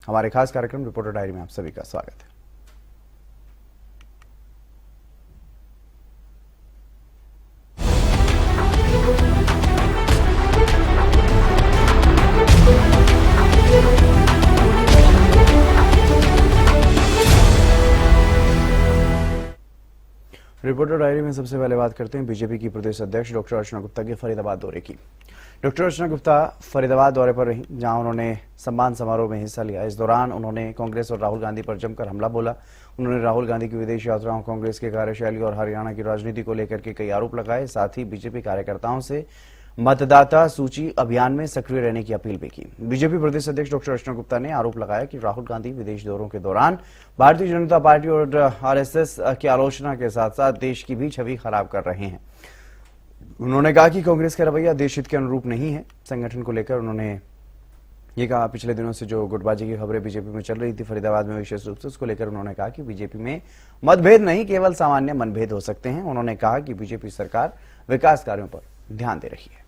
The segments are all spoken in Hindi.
हमारे खास कार्यक्रम रिपोर्टर डायरी में आप सभी का स्वागत है। रिपोर्टर डायरी में सबसे पहले बात करते हैं बीजेपी की प्रदेश अध्यक्ष डॉक्टर अर्चना गुप्ता के फरीदाबाद दौरे की। डॉक्टर अर्चना गुप्ता फरीदाबाद दौरे पर रही, जहां उन्होंने सम्मान समारोह में हिस्सा लिया। इस दौरान उन्होंने कांग्रेस और राहुल गांधी पर जमकर हमला बोला। उन्होंने राहुल गांधी की विदेश यात्राओं, कांग्रेस के कार्यशैली और हरियाणा की राजनीति को लेकर के कई आरोप लगाए। साथ ही बीजेपी कार्यकर्ताओं से मतदाता सूची अभियान में सक्रिय रहने की अपील भी की। बीजेपी प्रदेश अध्यक्ष डॉक्टर अर्चना गुप्ता ने आरोप लगाया कि राहुल गांधी विदेश दौरों के दौरान भारतीय जनता पार्टी और आरएसएस की आलोचना के साथ साथ देश की भी छवि खराब कर रहे हैं। उन्होंने कहा कि कांग्रेस का रवैया देश हित के अनुरूप नहीं है। संगठन को लेकर उन्होंने ये कहा, पिछले दिनों से जो गुटबाजी की खबरें बीजेपी में चल रही थी फरीदाबाद में, विशेष रूप से उसको लेकर उन्होंने कहा कि बीजेपी में मतभेद नहीं, केवल सामान्य मनभेद हो सकते हैं। उन्होंने कहा कि बीजेपी सरकार विकास कार्यों पर ध्यान दे रही है।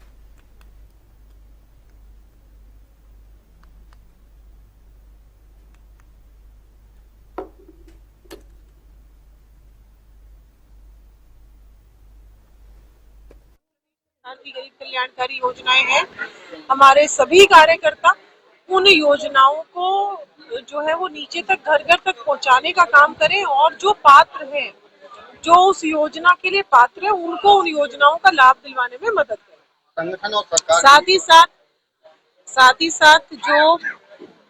की गरीब कल्याणकारी योजनाएं हैं। हमारे सभी कार्यकर्ता उन योजनाओं को जो है वो नीचे तक, घर घर तक पहुंचाने का काम करें और जो पात्र हैं, जो उस योजना के लिए पात्र है, उनको उन योजनाओं का लाभ दिलवाने में मदद करें। संगठन और सरकार साथ ही साथ जो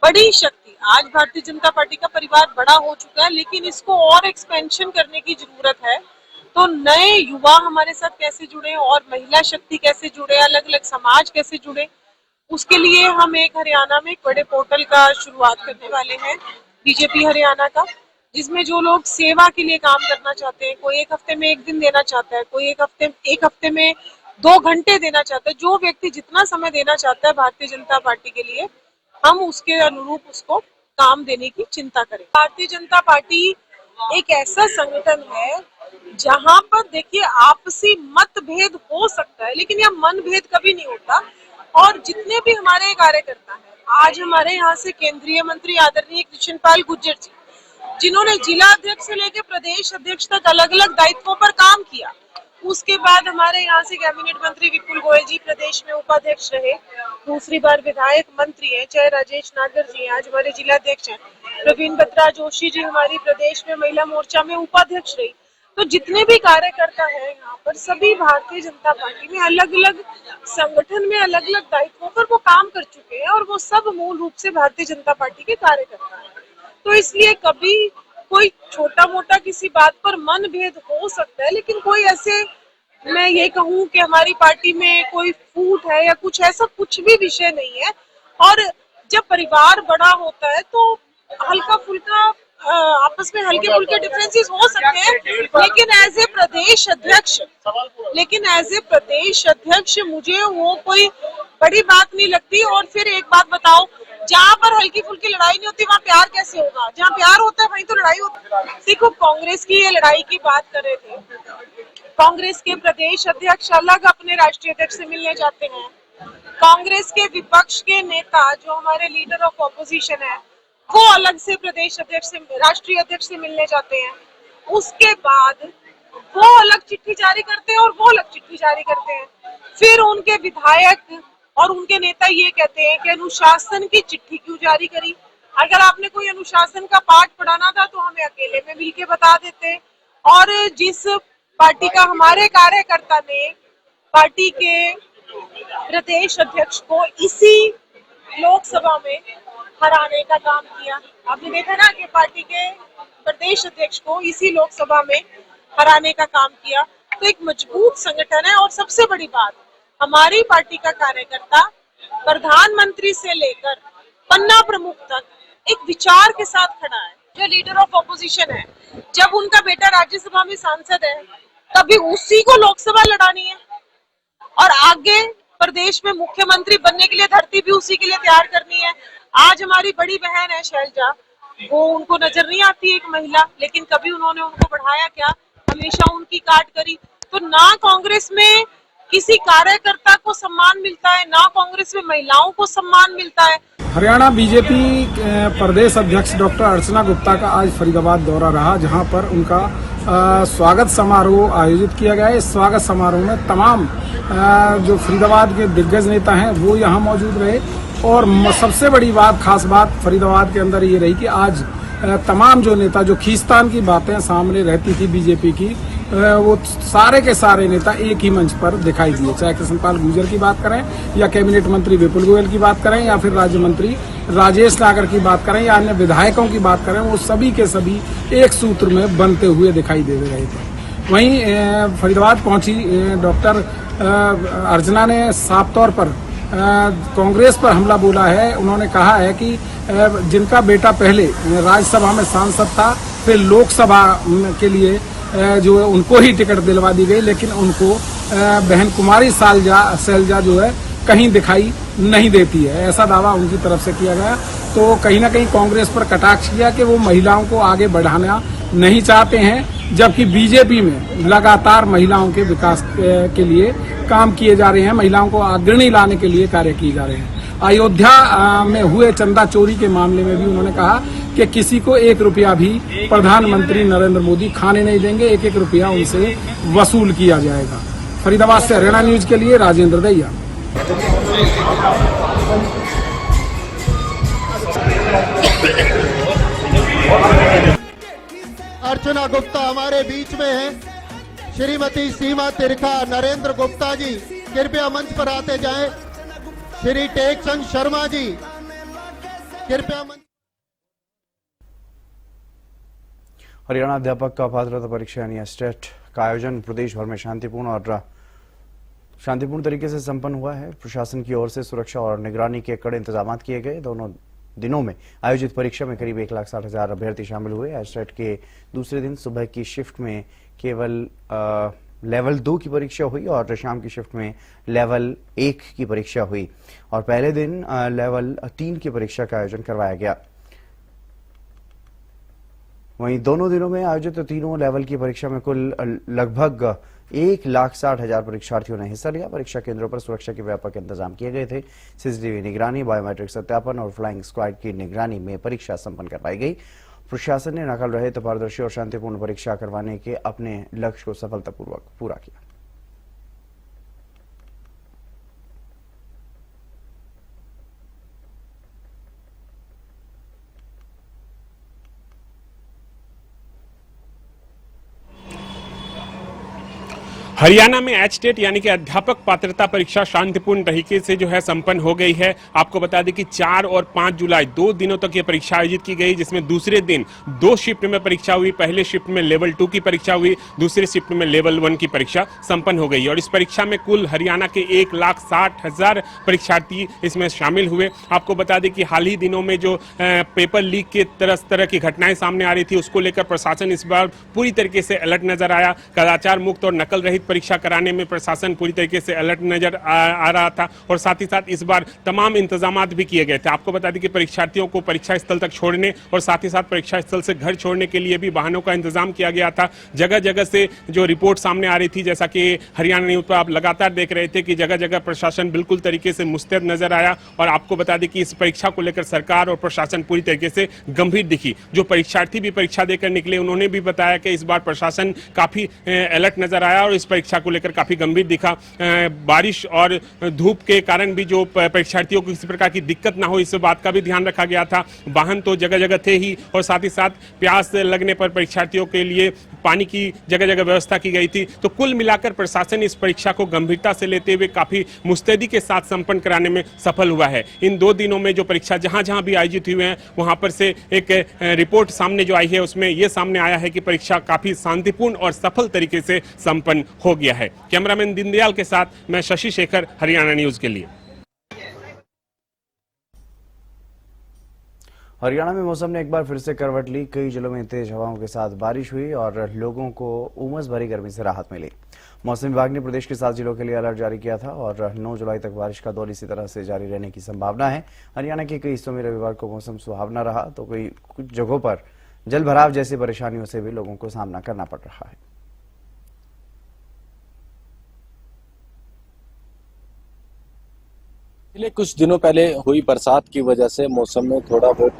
बड़ी शक्ति, आज भारतीय जनता पार्टी का परिवार बड़ा हो चुका है, लेकिन इसको और एक्सपेंशन करने की जरूरत है। तो नए युवा हमारे साथ कैसे जुड़े और महिला शक्ति कैसे जुड़े, अलग अलग समाज कैसे जुड़े, उसके लिए हम एक हरियाणा में एक बड़े पोर्टल का शुरुआत करने वाले हैं, बीजेपी हरियाणा का, जिसमें जो लोग सेवा के लिए काम करना चाहते हैं, कोई एक हफ्ते में एक दिन देना चाहता है, कोई एक हफ्ते में 2 घंटे देना चाहता है, जो व्यक्ति जितना समय देना चाहता है भारतीय जनता पार्टी के लिए, हम उसके अनुरूप उसको काम देने की चिंता करें। भारतीय जनता पार्टी एक ऐसा संगठन है जहां पर देखिए आपसी मतभेद हो सकता है, लेकिन यह मनभेद कभी नहीं होता। और जितने भी हमारे कार्यकर्ता हैं, आज हमारे यहाँ से केंद्रीय मंत्री आदरणीय कृष्णपाल गुर्जर जी, जिन्होंने जिला अध्यक्ष से लेकर प्रदेश अध्यक्ष तक अलग अलग दायित्वों पर काम किया। उसके बाद हमारे यहाँ से कैबिनेट मंत्री विपुल गोयल जी प्रदेश में उपाध्यक्ष रहे, दूसरी बार विधायक मंत्री हैं, चाहे राजेश नागर जी हैं, आज हमारे जिला अध्यक्ष हैं, प्रवीण बत्रा जोशी जी हमारी प्रदेश में महिला मोर्चा में उपाध्यक्ष रही। तो जितने भी कार्यकर्ता हैं यहाँ पर, सभी भारतीय जनता पार्टी में अलग अलग संगठन में अलग अलग दायित्वों पर वो काम कर चुके हैं और वो सब मूल रूप से भारतीय जनता पार्टी के कार्यकर्ता हैं। तो इसलिए कभी कोई छोटा मोटा किसी बात पर मनभेद हो सकता है, लेकिन कोई ऐसे, मैं ये कहूँ कि हमारी पार्टी में कोई फूट है या कुछ ऐसा कुछ भी विषय नहीं है। और जब परिवार बड़ा होता है तो हल्का फुल्का आपस में हल्के फुल्के डिफरेंसेस हो सकते हैं, लेकिन एज ए प्रदेश अध्यक्ष मुझे वो कोई बड़ी बात नहीं लगती। और फिर एक बात बताओ, जहाँ पर हल्की फुल्की लड़ाई नहीं होती वहाँ प्यार कैसे होगा? जहाँ प्यार होता है वहीं तो लड़ाई होती है। देखो, कांग्रेस की ये लड़ाई की बात कर रहे थे, कांग्रेस के प्रदेश अध्यक्ष अलग अपने राष्ट्रीय अध्यक्ष से मिलने जाते हैं, कांग्रेस के विपक्ष के नेता जो हमारे लीडर ऑफ ऑपोजिशन है वो अलग से प्रदेश अध्यक्ष से, राष्ट्रीय अध्यक्ष से मिलने जाते हैं। उसके बाद वो अलग चिट्ठी जारी करते हैं और वो अलग चिट्ठी जारी करते हैं। फिर उनके विधायक और उनके नेता ये कहते हैं कि अनुशासन की चिट्ठी क्यों जारी करी? अगर आपने कोई अनुशासन का पाठ पढ़ाना था तो हमें अकेले में मिलके बता देते। और जिस पार्टी का हमारे कार्यकर्ता ने पार्टी के प्रदेश अध्यक्ष को इसी लोकसभा में हराने का काम किया, आपने देखा ना कि पार्टी के प्रदेश अध्यक्ष को इसी लोकसभा में हराने का काम किया। तो एक मजबूत संगठन है। और सबसे बड़ी बात, हमारी पार्टी का कार्यकर्ता प्रधानमंत्री से लेकर पन्ना प्रमुख तक एक विचार के साथ खड़ा है। जो लीडर ऑफ ऑपोजिशन है, जब उनका बेटा राज्यसभा में सांसद है तभी उसी को लोकसभा लड़ानी है, और आगे प्रदेश में मुख्यमंत्री बनने के लिए धरती भी उसी के लिए तैयार करनी है। आज हमारी बड़ी बहन है शैलजा, वो उनको नजर नहीं आती एक महिला, लेकिन कभी उन्होंने उनको बढ़ाया क्या? हमेशा उनकी काट करी। तो ना कांग्रेस में किसी कार्यकर्ता को सम्मान मिलता है, ना कांग्रेस में महिलाओं को सम्मान मिलता है। हरियाणा बीजेपी प्रदेश अध्यक्ष डॉक्टर अर्चना गुप्ता का आज फरीदाबाद दौरा रहा, जहां पर उनका स्वागत समारोह आयोजित किया गया। इस स्वागत समारोह में तमाम जो फरीदाबाद के दिग्गज नेता हैं वो यहां मौजूद रहे और सबसे बड़ी बात, खास बात फरीदाबाद के अंदर ये रही कि आज तमाम जो नेता, जो खींचतान की बातें सामने रहती थी बीजेपी की, वो सारे के सारे नेता एक ही मंच पर दिखाई दिए। चाहे कृष्णपाल गुर्जर की बात करें या कैबिनेट मंत्री विपुल गोयल की बात करें या फिर राज्य मंत्री राजेश नागर की बात करें या अन्य विधायकों की बात करें, वो सभी के सभी एक सूत्र में बनते हुए दिखाई दे रहे थे। वहीं फरीदाबाद पहुंची डॉक्टर अर्चना ने साफ तौर पर कांग्रेस पर हमला बोला है। उन्होंने कहा है कि जिनका बेटा पहले राज्यसभा में सांसद था, फिर लोकसभा के लिए जो है उनको ही टिकट दिलवा दी गई, लेकिन उनको बहन कुमारी सैलजा जो है कहीं दिखाई नहीं देती है, ऐसा दावा उनकी तरफ से किया गया। तो कहीं ना कहीं कांग्रेस पर कटाक्ष किया कि वो महिलाओं को आगे बढ़ाना नहीं चाहते हैं, जबकि बीजेपी में लगातार महिलाओं के विकास के लिए काम किए जा रहे हैं, महिलाओं को अग्रणी लाने के लिए कार्य किए जा रहे हैं। अयोध्या में हुए चंदा चोरी के मामले में भी उन्होंने कहा कि किसी को 1 रुपया भी प्रधानमंत्री नरेंद्र मोदी खाने नहीं देंगे, 1-1 रुपया उनसे वसूल किया जाएगा। फरीदाबाद से हरियाणा न्यूज के लिए राजेंद्र दैया। अर्चना गुप्ता हमारे बीच में है। श्रीमती सीमा तिरखा नरेंद्र गुप्ता जी कृपया मंच पर आते जाएं। श्री टेकचंद शर्मा जी कृपया मंच। हरियाणा अध्यापक का पात्रता परीक्षा यानी एस्टेट का आयोजन प्रदेश भर में शांतिपूर्ण तरीके से संपन्न हुआ है। प्रशासन की ओर से सुरक्षा और निगरानी के कड़े इंतजाम किए गए। दोनों दिनों में आयोजित परीक्षा में करीब 1,60,000 अभ्यर्थी शामिल हुए। एस्टेट के दूसरे दिन सुबह की शिफ्ट में केवल लेवल 2 की परीक्षा हुई और शाम की शिफ्ट में लेवल 1 की परीक्षा हुई और पहले दिन लेवल 3 की परीक्षा का आयोजन करवाया गया। वहीं दोनों दिनों में आयोजित तीनों लेवल की परीक्षा में कुल लगभग 1,60,000 परीक्षार्थियों ने हिस्सा लिया। परीक्षा केंद्रों पर सुरक्षा के व्यापक इंतजाम किए गए थे। सीसीटीवी निगरानी, बायोमेट्रिक सत्यापन और फ्लाइंग स्क्वाड की निगरानी में परीक्षा संपन्न करवाई गई। प्रशासन ने नकल रहित, पारदर्शी और शांतिपूर्ण परीक्षा करवाने के अपने लक्ष्य को सफलतापूर्वक पूरा किया। हरियाणा में एचटेट यानी कि अध्यापक पात्रता परीक्षा शांतिपूर्ण तरीके से जो है संपन्न हो गई है। आपको बता दें कि 4 और 5 जुलाई 2 दिनों तक ये परीक्षा आयोजित की गई, जिसमें दूसरे दिन 2 शिफ्ट में परीक्षा हुई। पहले शिफ्ट में लेवल 2 की परीक्षा हुई, दूसरे शिफ्ट में लेवल 1 की परीक्षा संपन्न हो गई और इस परीक्षा में कुल हरियाणा के 1,60,000 परीक्षार्थी इसमें शामिल हुए। आपको बता दें कि हाल ही दिनों में जो पेपर लीक के तरह की घटनाएं सामने आ रही थी, उसको लेकर प्रशासन इस बार पूरी तरीके से अलर्ट नजर आया। कदाचार मुक्त और नकल रहित परीक्षा कराने में प्रशासन पूरी तरीके से अलर्ट नजर आ रहा था और साथ ही साथ इस बार तमाम इंतजामात भी किए गए थे। आपको बता दें कि परीक्षार्थियों को परीक्षा स्थल तक छोड़ने और साथ ही साथ परीक्षा स्थल से घर छोड़ने के लिए भी वाहनों का इंतजाम किया गया था। जगह जगह से जो रिपोर्ट सामने आ रही थी, जैसा कि हरियाणा न्यूज पर आप लगातार देख रहे थे कि जगह जगह प्रशासन बिल्कुल तरीके से मुस्तैद नजर आया और आपको बता दें कि इस परीक्षा को लेकर सरकार और प्रशासन पूरी तरीके से गंभीर दिखी। जो परीक्षार्थी भी परीक्षा देकर निकले, उन्होंने भी बताया कि इस बार प्रशासन काफी अलर्ट नजर आया और इस परीक्षा को लेकर काफी गंभीर दिखा। बारिश और धूप के कारण भी जो परीक्षार्थियों को किसी प्रकार की दिक्कत ना हो, इस बात का भी ध्यान रखा गया था। वाहन तो जगह जगह थे ही और साथ ही साथ प्यास लगने पर परीक्षार्थियों के लिए पानी की जगह जगह व्यवस्था की गई थी। तो कुल मिलाकर प्रशासन इस परीक्षा को गंभीरता से लेते हुए काफी मुस्तैदी के साथ संपन्न कराने में सफल हुआ है। इन 2 दिनों में जो परीक्षा जहां जहां भी आयोजित हुए हैं, वहां पर से एक रिपोर्ट सामने जो आई है, उसमें यह सामने आया है कि परीक्षा काफी शांतिपूर्ण और सफल तरीके से संपन्न हो गया है। कैमरामैन दीनदयाल के साथ मैं शशि शेखर, हरियाणा न्यूज के लिए। हरियाणा में मौसम ने एक बार फिर से करवट ली। कई जिलों में तेज हवाओं के साथ बारिश हुई और लोगों को उमस भरी गर्मी से राहत मिली। मौसम विभाग ने प्रदेश के 7 जिलों के लिए अलर्ट जारी किया था और 9 जुलाई तक बारिश का दौर इसी तरह से जारी रहने की संभावना है। हरियाणा के कई हिस्सों में रविवार को मौसम सुहावना रहा, तो कुछ जगहों पर जल भराव जैसी परेशानियों से भी लोगों को सामना करना पड़ रहा है। पिछले कुछ दिनों पहले हुई बरसात की वजह से मौसम में थोड़ा बहुत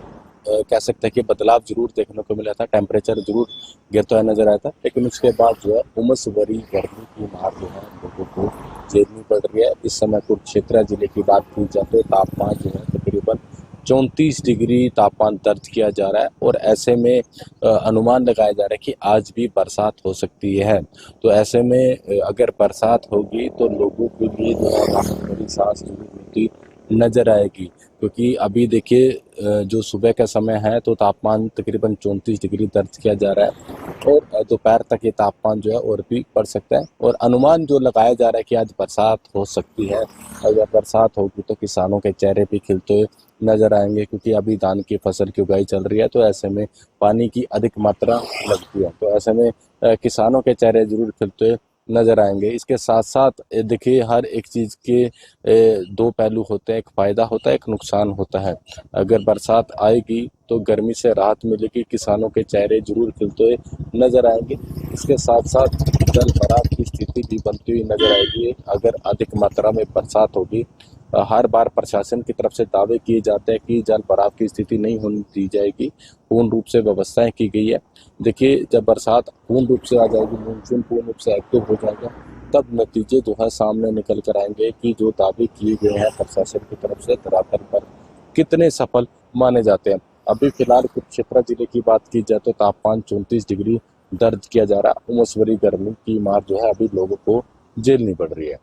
कह सकते हैं कि बदलाव जरूर देखने को मिला था। टेम्परेचर जरूर गिरता हुआ नजर आया था, लेकिन उसके बाद जो है उमस भरी गर्मी की मार जो है लोगों को झेलनी पड़ रही है। इस समय कुरुक्षेत्र जिले की बात की जाए तो तापमान जो है तकरीबन 34 डिग्री तापमान दर्ज किया जा रहा है और ऐसे में अनुमान लगाया जा रहा है कि आज भी बरसात हो सकती है। तो ऐसे में अगर बरसात होगी तो लोगों के लिए जो है राहत भरी सांस मिलती नजर आएगी, क्योंकि अभी देखिए जो सुबह का समय है तो तापमान तकरीबन 34 डिग्री दर्ज किया जा रहा है और दोपहर तक ये तापमान जो है और भी बढ़ सकता है। और अनुमान जो लगाया जा रहा है कि आज बरसात हो सकती है। अगर बरसात होगी तो किसानों के चेहरे भी खिलते हुए नजर आएंगे, क्योंकि अभी धान की फसल की उगाई चल रही है, तो ऐसे में पानी की अधिक मात्रा लगती है। तो ऐसे में किसानों के चेहरे जरूर खिलते हुए नजर आएंगे। इसके साथ साथ देखिए हर एक चीज़ के दो पहलू होते हैं, एक फ़ायदा होता है, एक नुकसान होता है। अगर बरसात आएगी तो गर्मी से राहत मिलेगी, किसानों के चेहरे जरूर खिलते हुए नजर आएंगे। इसके साथ साथ जल भराव की स्थिति भी बनती हुई नजर आएगी अगर अधिक मात्रा में बरसात होगी। हर बार प्रशासन की तरफ से दावे किए जाते हैं कि जल भराव की स्थिति नहीं होने दी जाएगी, पूर्ण रूप से व्यवस्थाएं की गई है। देखिए जब बरसात पूर्ण रूप से आ जाएगी, मानसून पूर्ण रूप से एक्टिव हो जाएगा, तब नतीजे जो है सामने निकल कर आएंगे कि जो दावे किए गए हैं प्रशासन की तरफ से धरातल पर कितने सफल माने जाते हैं। अभी फिलहाल कुरुक्षेत्र जिले की बात की जाए तो तापमान 34 डिग्री दर्ज किया जा रहा है। उमस भरी गर्मी की मार जो है अभी लोगों को झेलनी पड़ रही है।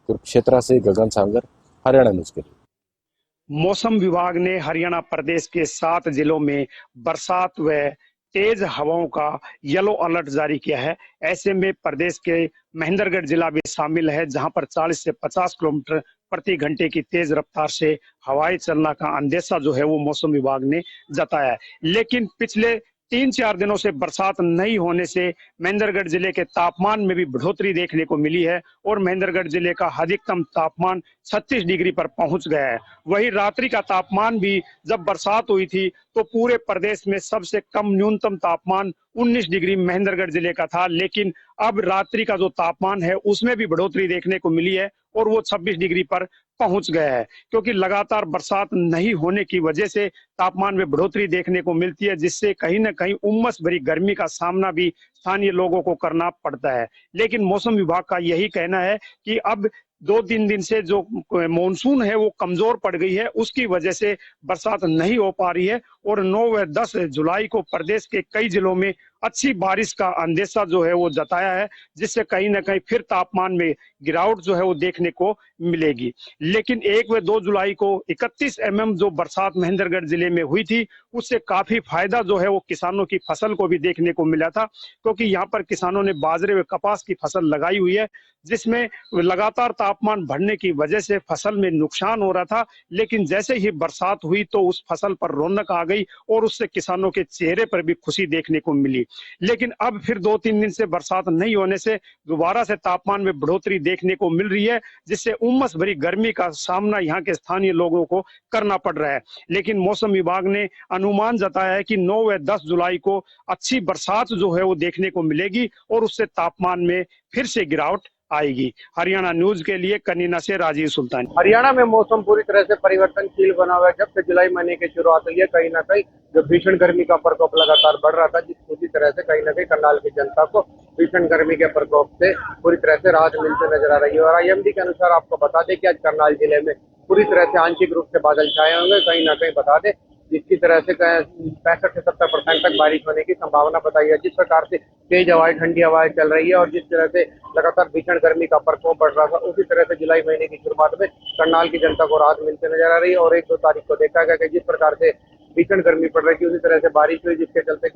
कुरुक्षेत्र से गगन सांगर, हरियाणा न्यूज के लिए। मौसम विभाग ने हरियाणा प्रदेश के 7 जिलों में बरसात व तेज हवाओं का येलो अलर्ट जारी किया है। ऐसे में प्रदेश के महेंद्रगढ़ जिला भी शामिल है, जहां पर 40 से 50 किलोमीटर प्रति घंटे की तेज रफ्तार से हवाएं चलने का अंदेशा जो है वो मौसम विभाग ने जताया है। लेकिन पिछले 3-4 दिनों से बरसात नहीं होने से महेंद्रगढ़ जिले के तापमान में भी बढ़ोतरी देखने को मिली है और महेंद्रगढ़ जिले का अधिकतम तापमान 36 डिग्री पर पहुंच गया है। वहीं रात्रि का तापमान भी जब बरसात हुई थी तो पूरे प्रदेश में सबसे कम न्यूनतम तापमान 19 डिग्री महेंद्रगढ़ जिले का था, लेकिन अब रात्रि का जो तापमान है उसमें भी बढ़ोतरी देखने को मिली है और वो 26 डिग्री पर पहुंच गया है, क्योंकि लगातार बरसात नहीं होने की वजह से तापमान में बढ़ोतरी देखने को मिलती है, जिससे कहीं ना कहीं उमस भरी गर्मी का सामना भी स्थानीय लोगों को करना पड़ता है। लेकिन मौसम विभाग का यही कहना है कि अब 2-3 दिन से जो मानसून है वो कमजोर पड़ गई है, उसकी वजह से बरसात नहीं हो पा रही है और 9 व 10 जुलाई को प्रदेश के कई जिलों में अच्छी बारिश का अंदेशा जो है वो जताया है, जिससे कहीं ना कहीं फिर तापमान में गिरावट जो है वो देखने को मिलेगी। लेकिन 1 व 2 जुलाई को 31 mm जो बरसात महेंद्रगढ़ जिले में हुई थी, उससे काफी फायदा जो है वो किसानों की फसल को भी देखने को मिला था, क्योंकि यहाँ पर किसानों ने बाजरे व कपास की फसल लगाई हुई है, जिसमें लगातार तापमान बढ़ने की वजह से फसल में नुकसान हो रहा था। लेकिन जैसे ही बरसात हुई तो उस फसल पर रौनक आ गई और उससे किसानों के चेहरे पर भी खुशी देखने को मिली। लेकिन अब फिर 2-3 दिन से बरसात नहीं होने से दोबारा से तापमान में बढ़ोतरी देखने को मिल रही है, जिससे उमस भरी गर्मी का सामना यहाँ के स्थानीय लोगों को करना पड़ रहा है। लेकिन मौसम विभाग ने अनुमान जताया है कि 9 व 10 जुलाई को अच्छी बरसात जो है वो देखने को मिलेगी और उससे तापमान में फिर से गिरावट आएगी। हरियाणा न्यूज के लिए कनीना से राजीव सुल्तान। हरियाणा में मौसम पूरी तरह से परिवर्तनशील बना हुआ है। जब से जुलाई महीने की शुरुआत हुई है, कहीं ना कहीं जो भीषण गर्मी का प्रकोप लगातार बढ़ रहा था, जिस पूरी तरह से कहीं ना कहीं करनाल की जनता को भीषण गर्मी के प्रकोप से पूरी तरह से राहत मिलती नजर आ रही है। और IMD के अनुसार आपको बता दें कि आज करनाल जिले में पूरी तरह से आंशिक रूप से बादल छाए होंगे, कहीं ना कहीं बता दें जिसकी तरह से 65 से 70% तक बारिश होने की संभावना बताई है। जिस प्रकार से तेज हवाएं, ठंडी हवाएं चल रही है और जिस तरह से लगातार भीषण गर्मी का प्रकोप बढ़ रहा था, उसी तरह से जुलाई महीने की शुरुआत में करनाल की जनता को राहत मिलती नजर आ रही है। और 1-2 तारीख को देखा गया कि जिस प्रकार से भीषण गर्मी पड़ रही थी, उसी तरह से बारिश हुई, जिसके चलते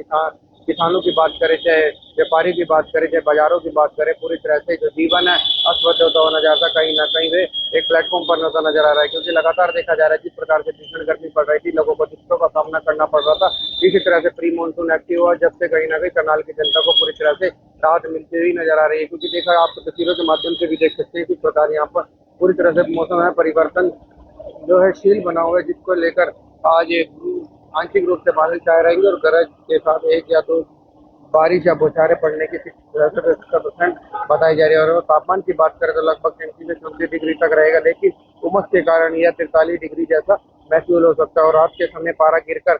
किसानों की बात करें, चाहे व्यापारी की बात करें, चाहे बाजारों की बात करें, पूरी तरह से जो जीवन है अस्वस्थ होता हुआ नजर आता, कहीं ना कहीं वे एक प्लेटफॉर्म पर होता नजर आ रहा है। क्योंकि लगातार देखा जा रहा है जिस प्रकार से भीषण गर्मी पड़ रही थी, लोगों को दिक्कतों का सामना करना पड़ रहा था। इसी तरह से प्री मानसून एक्टिव हुआ, जब से कहीं ना कहीं करनाल की जनता को पूरी तरह से राहत मिलती हुई नजर आ रही है। क्योंकि देखा आप तस्वीरों के माध्यम से भी देख सकते हैं किस प्रकार यहाँ पर पूरी तरह से मौसम है परिवर्तन जो है शील बना हुआ है, जिसको लेकर आज आंशिक रूप से बादल छाए रहेंगे और गरज के साथ 1 या 2 बारिश या बौछारें पड़ने की 60% बताई जा रही है। और तापमान की बात करें तो लगभग 33 से 34 डिग्री तक रहेगा। लेकिन उमस के कारण यह 43 डिग्री जैसा महसूस हो सकता है और रात के समय पारा गिरकर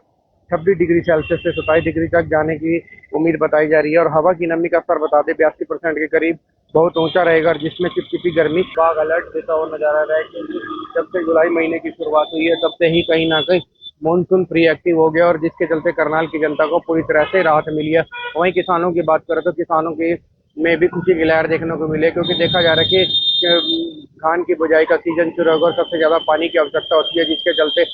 26 डिग्री सेल्सियस से 27 डिग्री तक जाने की उम्मीद बताई जा रही है। और हवा की नमी का स्तर बता दें 82% के करीब बहुत ऊंचा रहेगा, जिसमें चिपचिपी गर्मी बाग अलर्ट देता हुआ नजर आ रहा है क्योंकि जब से जुलाई महीने की शुरुआत हुई है तब से ही कहीं ना कहीं मानसून प्री एक्टिव हो गया और जिसके चलते करनाल की जनता को पूरी तरह से राहत मिली है। वहीं किसानों की बात करें तो किसानों की में भी खुशी की लहर देखने को मिले क्योंकि देखा जा रहा है कि धान की बुआई का सीजन शुरू होगा और सबसे ज्यादा पानी की आवश्यकता होती है, जिसके चलते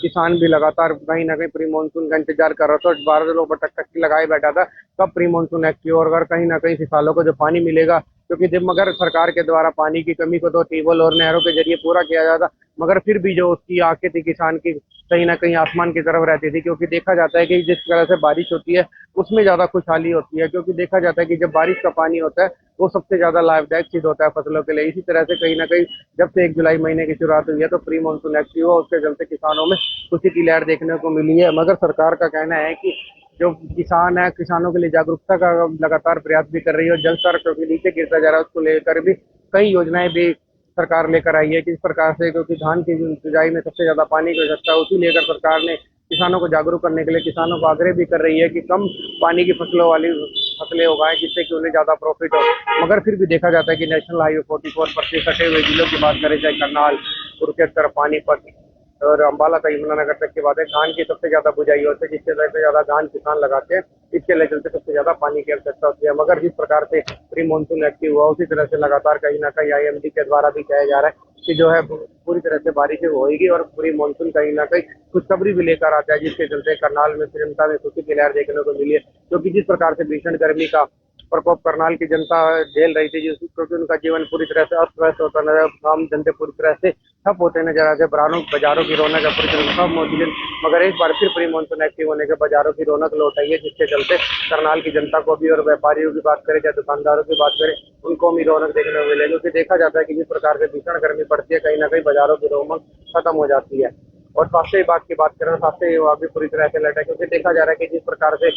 किसान भी लगातार कहीं ना कहीं प्री मानसून का इंतजार कर रहा था और 12 दिनों पर टकटकी लगाए बैठा था कब प्री मानसून एक्टिव और अगर कहीं ना कहीं किसानों को जो पानी मिलेगा, क्योंकि जब मगर सरकार के द्वारा पानी की कमी को तो ट्यूबवेल और नहरों के जरिए पूरा किया जाता, मगर फिर भी जो उसकी आंखें थी किसान की कहीं ना कहीं आसमान की तरफ रहती थी क्योंकि देखा जाता है कि जिस तरह से बारिश होती है उसमें ज्यादा खुशहाली होती है, क्योंकि देखा जाता है कि जब बारिश का पानी होता है वो सबसे ज्यादा लाभदायक सिद्ध होता है फसलों के लिए। इसी तरह से कहीं ना कहीं जब से 1 जुलाई महीने की शुरुआत हुई है तो प्री मानसून एक्टिव हुआ, उसके चलते किसानों में खुशी की लहर देखने को मिली है। मगर सरकार का कहना है कि जो किसान है किसानों के लिए जागरूकता का लगातार प्रयास भी कर रही है और जल स्तर क्योंकि नीचे गिरता जा रहा है उसको लेकर भी कई योजनाएं भी सरकार लेकर आई है किस प्रकार से, क्योंकि धान की सिंचाई में सबसे ज्यादा पानी की आवश्यकता है, उसी लेकर सरकार ने किसानों को जागरूक करने के लिए किसानों को आग्रह भी कर रही है कि कम पानी की फसलों वाली फसलें उगाएं जिससे कि उन्हें ज्यादा प्रॉफिट हो। मगर फिर भी देखा जाता है कि नेशनल हाईवे 44 पर से सटे हुए जिलों की बात करें, चाहे करनाल, कुरुक्षेत्र, पानीपत और अम्बाला का यमुनानगर तक की बात है, धान की सबसे ज्यादा बुझाई होती है, जिससे सबसे ज्यादा धान किसान लगाते हैं, इसके लिए चलते सबसे ज्यादा पानी की आवश्यकता होती है। मगर जिस प्रकार से प्री मानसून एक्टिव हुआ उसी तरह से लगातार कहीं ना कहीं IMD के द्वारा भी कहा जा रहा है कि जो है पूरी तरह से बारिश होगी और पूरी मानसून कहीं ना कहीं खुशखबरी भी लेकर आता है, जिसके चलते करनाल में जनता में खुशी की लहर देखने को मिली है। क्योंकि जिस प्रकार से भीषण गर्मी का प्रकोप करनाल की जनता झेल रही थी क्योंकि उनका जीवन पूरी तरह से अस्त व्यस्त होता नजर, आम धंधे पूरी तरह से ठप होते नजर आते, बाजारों की रौनक पूरी तरह से मौजूद। मगर एक बार फिर प्री मानसून एक्टिव होने के बाजारों की रौनक लौट आई है, जिसके चलते करनाल की जनता को भी और व्यापारियों की बात करें या दुकानदारों की बात करें उनको भी रौनक देखने को मिलेगी। क्योंकि देखा जाता है कि जिस प्रकार से भीषण गर्मी पड़ती है कहीं ना कहीं बाजारों की रौनक खत्म हो जाती है। और स्वास्थ्य विभाग की बात करें स्वास्थ्य विभाग भी पूरी तरह से अलर्ट है, क्योंकि देखा जा रहा है कि जिस प्रकार से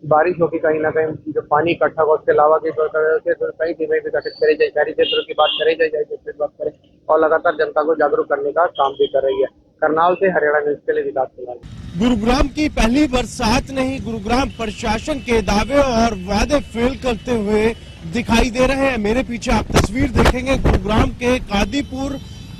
बारिश होगी कहीं ना कहीं जो पानी इकट्ठा हो उसके अलावा की कई टीमें भी गठित करी जाए, शहरी क्षेत्रों की बात करी जाए बात करें और लगातार जनता को जागरूक करने का काम भी कर रही है। करनाल से हरियाणा न्यूज के लिए विकास कुमार। गुरुग्राम की पहली बरसात ने ही गुरुग्राम प्रशासन के दावे और वादे फेल करते हुए दिखाई दे रहे हैं। मेरे पीछे आप तस्वीर देखेंगे गुरुग्राम के कादीपुर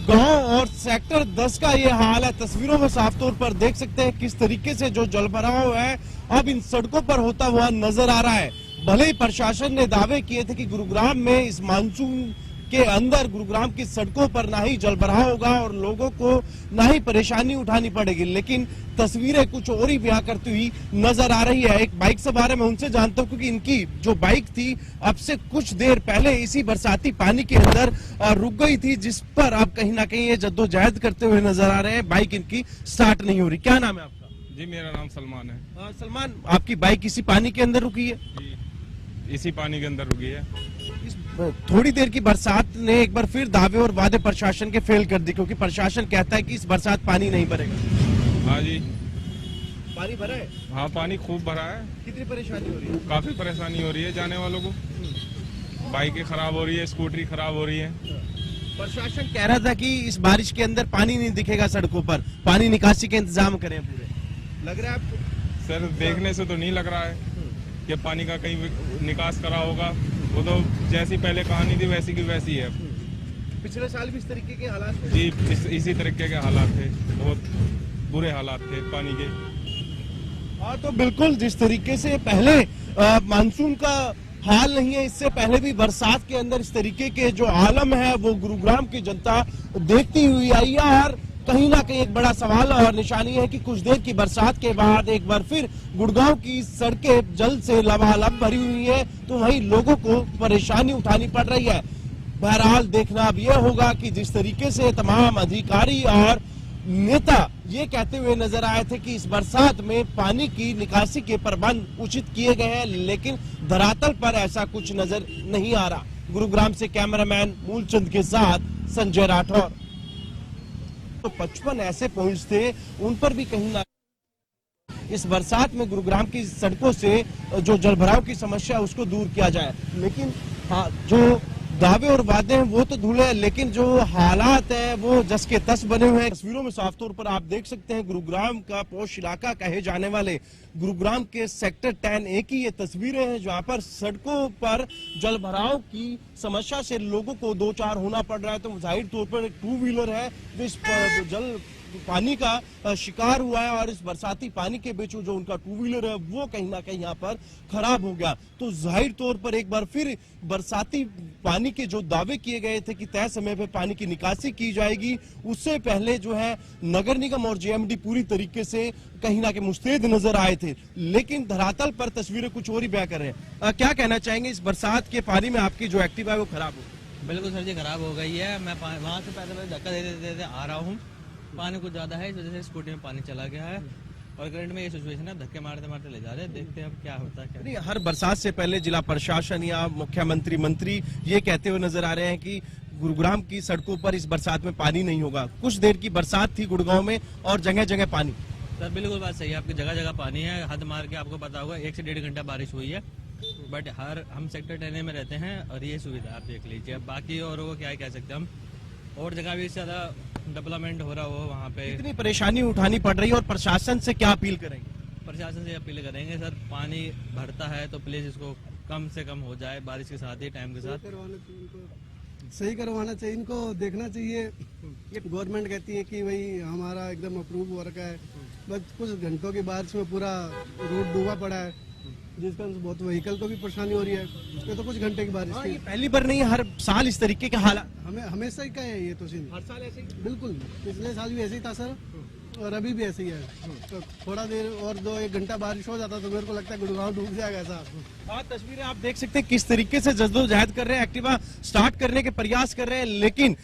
गांव और सेक्टर 10 का ये हाल है। तस्वीरों में साफ तौर पर देख सकते हैं किस तरीके से जो जलभराव है अब इन सड़कों पर होता हुआ नजर आ रहा है। भले ही प्रशासन ने दावे किए थे कि गुरुग्राम में इस मानसून के अंदर गुरुग्राम की सड़कों पर ना ही जलभराव होगा और लोगों को ना ही परेशानी उठानी पड़ेगी, लेकिन तस्वीरें कुछ और ही बयां करती हुई नजर आ रही है। एक बाइक सवार है, मैं उनसे जानता हूं क्योंकि इनकी जो बाइक थी अब से कुछ देर पहले इसी बरसाती पानी के अंदर रुक गई थी, जिस पर अब कहीं ना कहीं ये जद्दोजहद करते हुए नजर आ रहे हैं। बाइक इनकी स्टार्ट नहीं हो रही। क्या नाम है आपका? जी मेरा नाम सलमान है। सलमान, आपकी बाइक इसी पानी के अंदर रुकी है? जी इसी पानी के अंदर रुकी है। थोड़ी देर की बरसात ने एक बार फिर दावे और वादे प्रशासन के फेल कर दी, क्योंकि प्रशासन कहता है कि इस बरसात पानी नहीं भरेगा। हाँ जी पानी भरा है? हाँ पानी खूब भरा है। कितनी परेशानी हो रही है? काफी परेशानी हो रही है जाने वालों को, बाइकें खराब हो रही है, स्कूटरी खराब हो रही है। प्रशासन कह रहा था कि इस बारिश के अंदर पानी नहीं दिखेगा सड़कों पर, पानी निकासी के इंतजाम करें पूरे। लग रहा है आपको? सर देखने से तो नहीं लग रहा है कि पानी का कहीं निकास करा होगा, वो तो जैसी पहले कहानी थी वैसी की वैसी है। पिछले साल भी इस तरीके के हालात थे? जी इसी तरीके के हालात थे, बहुत बुरे हालात थे पानी के। हाँ तो बिल्कुल जिस तरीके से पहले मानसून का हाल नहीं है, इससे पहले भी बरसात के अंदर इस तरीके के जो आलम है वो गुरुग्राम की जनता देखती हुई आई है। और कहीं ना कहीं एक बड़ा सवाल और निशानी है कि कुछ देर की बरसात के बाद एक बार फिर गुड़गांव की सड़कें जल से लबालब भरी हुई है, तो वहीं लोगों को परेशानी उठानी पड़ रही है। बहरहाल देखना अब यह होगा कि जिस तरीके से तमाम अधिकारी और नेता ये कहते हुए नजर आए थे कि इस बरसात में पानी की निकासी के प्रबंध उचित किए गए हैं, लेकिन धरातल पर ऐसा कुछ नजर नहीं आ रहा। गुरुग्राम से कैमरामैन मूलचंद के साथ संजय राठौर। तो 55 ऐसे पॉइंट्स थे, उन पर भी कहीं ना इस बरसात में गुरुग्राम की सड़कों से जो जलभराव की समस्या उसको दूर किया जाए। लेकिन हाँ, जो दावे और वादे हैं वो तो धुले, लेकिन जो हालात है वो जस के तस बने हुए हैं। तस्वीरों में साफ तौर पर आप देख सकते हैं गुरुग्राम का पोश इलाका कहे जाने वाले गुरुग्राम के सेक्टर 10A की ये तस्वीरें हैं, जहां पर सड़कों पर जल भराव की समस्या से लोगों को दो चार होना पड़ रहा है। तो जाहिर तौर पर एक 2 व्हीलर है जो इस जल पानी का शिकार हुआ है और इस बरसाती पानी के बीच जो उनका 2 व्हीलर है वो कहीं ना कहीं यहाँ पर खराब हो गया। तो जाहिर तौर पर एक बार फिर बरसाती पानी के जो दावे किए गए थे कि तय समय पे पानी की निकासी की जाएगी, उससे पहले जो है नगर निगम और जेएमडी पूरी तरीके से कहीं ना कहीं मुस्तैद नजर आए थे, लेकिन धरातल पर तस्वीरें कुछ और ही बयां कर रहे हैं। क्या कहना चाहेंगे, इस बरसात के पानी में आपकी जो एक्टिवा है वो खराब हो गई? बिल्कुल सर जी, खराब हो गई है। मैं वहाँ से पैदल धक्का देते आ रहा हूँ, पानी कुछ ज्यादा है, इस वजह से स्कूटी में पानी चला गया है और करंट में ये सिचुएशन है, धक्के मारते मारते ले जा रहे हैं। देखते हैं अब क्या होता है। नहीं, हर बरसात से पहले जिला प्रशासन या मुख्यमंत्री मंत्री ये कहते हुए नजर आ रहे हैं कि गुरुग्राम की सड़कों पर इस बरसात में पानी नहीं होगा। कुछ देर की बरसात थी गुड़गांव में और जगह जगह पानी। सर बिल्कुल बात सही है आपकी, जगह जगह पानी है। हद मार के आपको पता होगा 1 से 1.5 घंटा बारिश हुई है, बट हम सेक्टर 10A में रहते हैं और ये सुविधा आप देख लीजिए। बाकी और वो क्या कह सकते हैं हम, और जगह भी इससे ज्यादा डेवलपमेंट हो रहा हो वहाँ पे। इतनी परेशानी उठानी पड़ रही है और प्रशासन से क्या अपील करेंगे? प्रशासन से अपील करेंगे सर, पानी भरता है तो प्लीज इसको कम से कम हो जाए बारिश के साथ ही, टाइम के साथ सही करवाना चाहिए। इनको देखना चाहिए। गवर्नमेंट कहती है कि भाई हमारा एकदम अप्रूव वर्क है, बस कुछ घंटों की बारिश में पूरा रोड डूबा पड़ा है, जिसका बहुत व्हीकल को भी परेशानी हो रही है। ये तो कुछ घंटे की बारिश थी। ये पहली बार नहीं, हर साल इस तरीके के हालात हमें हमेशा ही का है ये तो सीन। हर साल ऐसे ही? बिल्कुल, पिछले साल भी ऐसे ही था सर और अभी भी ऐसे ही है। तो थोड़ा देर और 2-1 घंटा बारिश हो जाता तो मेरे को लगता है गुड़गांव डूब जाएगा ऐसा। तस्वीरें आप देख सकते हैं किस तरीके से जद्दोजहद कर रहे हैं, एक्टिवा स्टार्ट करने के प्रयास कर रहे हैं, लेकिन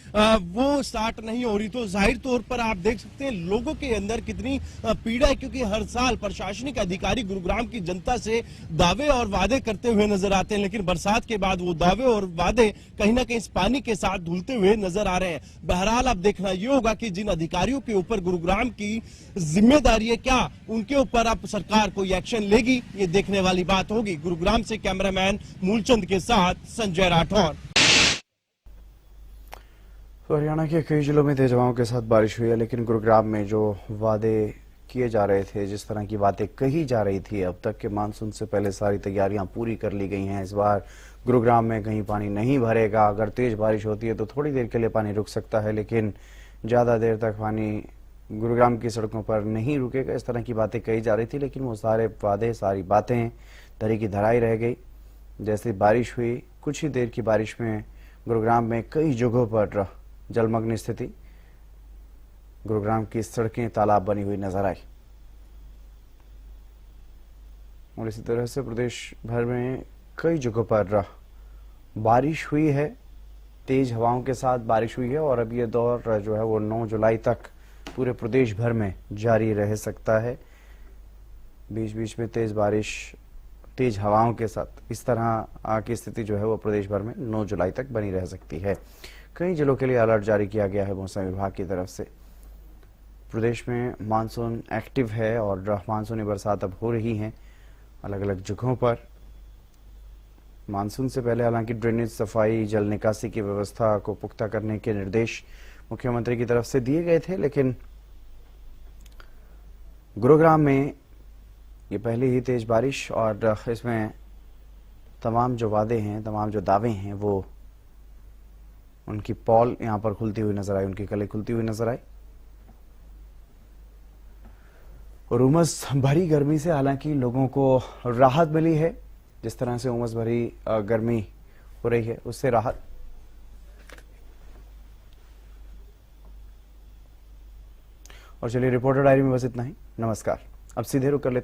वो स्टार्ट नहीं हो रही। तो जाहिर तौर पर आप देख सकते हैं लोगों के अंदर कितनी पीड़ा है, क्योंकि हर साल प्रशासनिक अधिकारी गुरुग्राम की जनता से दावे और वादे करते हुए नजर आते हैं, लेकिन बरसात के बाद वो दावे और वादे कहीं ना कहीं इस पानी के साथ धुलते हुए नजर आ रहे हैं। बहरहाल अब देखना ये होगा कि जिन अधिकारियों के ऊपर गुरुग्राम की जिम्मेदारी है, क्या उनके ऊपर अब सरकार कोई एक्शन लेगी, ये देखने वाली बात होगी। गुरुग्राम से कैमरामैन मूलचंद के साथ संजय राठौर। तो हरियाणा के कई जिलों में तेज हवाओं के साथ बारिश हुई है, लेकिन गुरुग्राम में जो वादे किए जा रहे थे, जिस तरह की बातें कही जा रही थी, अब तक के मानसून से पहले सारी तैयारियां पूरी कर ली गई हैं। इस बार गुरुग्राम में कहीं पानी नहीं भरेगा। अगर तेज बारिश होती है तो थोड़ी देर के लिए पानी रुक सकता है, लेकिन ज्यादा देर तक पानी गुरुग्राम की सड़कों पर नहीं रुकेगा। इस तरह की बातें कही जा रही थी, लेकिन वो सारे वादे, सारी बातें धरी की धराई रह गई। जैसे बारिश हुई, कुछ ही देर की बारिश में गुरुग्राम में कई जगहों पर जलमग्न स्थिति, गुरुग्राम की सड़कें तालाब बनी हुई नजर आई। और इसी तरह से प्रदेश भर में कई जगहों पर बारिश हुई है, तेज हवाओं के साथ बारिश हुई है और अब ये दौर जो है वो 9 जुलाई तक पूरे प्रदेश भर में जारी रह सकता है। बीच बीच में तेज बारिश, तेज हवाओं के साथ इस तरह की स्थिति जो है वो प्रदेश भर में 9 जुलाई तक बनी रह सकती है। कई जिलों के लिए अलर्ट जारी किया गया है मौसम विभाग की तरफ से। प्रदेश में मानसून एक्टिव है और मानसूनी बरसात अब हो रही है अलग अलग जगहों पर। मानसून से पहले हालांकि ड्रेनेज, सफाई, जल निकासी की व्यवस्था को पुख्ता करने के निर्देश मुख्यमंत्री की तरफ से दिए गए थे, लेकिन गुरुग्राम में ये पहले ही तेज बारिश और इसमें तमाम जो वादे हैं, तमाम जो दावे हैं, वो उनकी पॉल यहां पर खुलती हुई नजर आई, उनकी कली खुलती हुई नजर आई। और उमस भरी गर्मी से हालांकि लोगों को राहत मिली है। जिस तरह से उमस भरी गर्मी हो रही है, उससे राहत। और चलिए, रिपोर्टर डायरी में बस इतना ही। नमस्कार। अब सीधे रुक कर लेते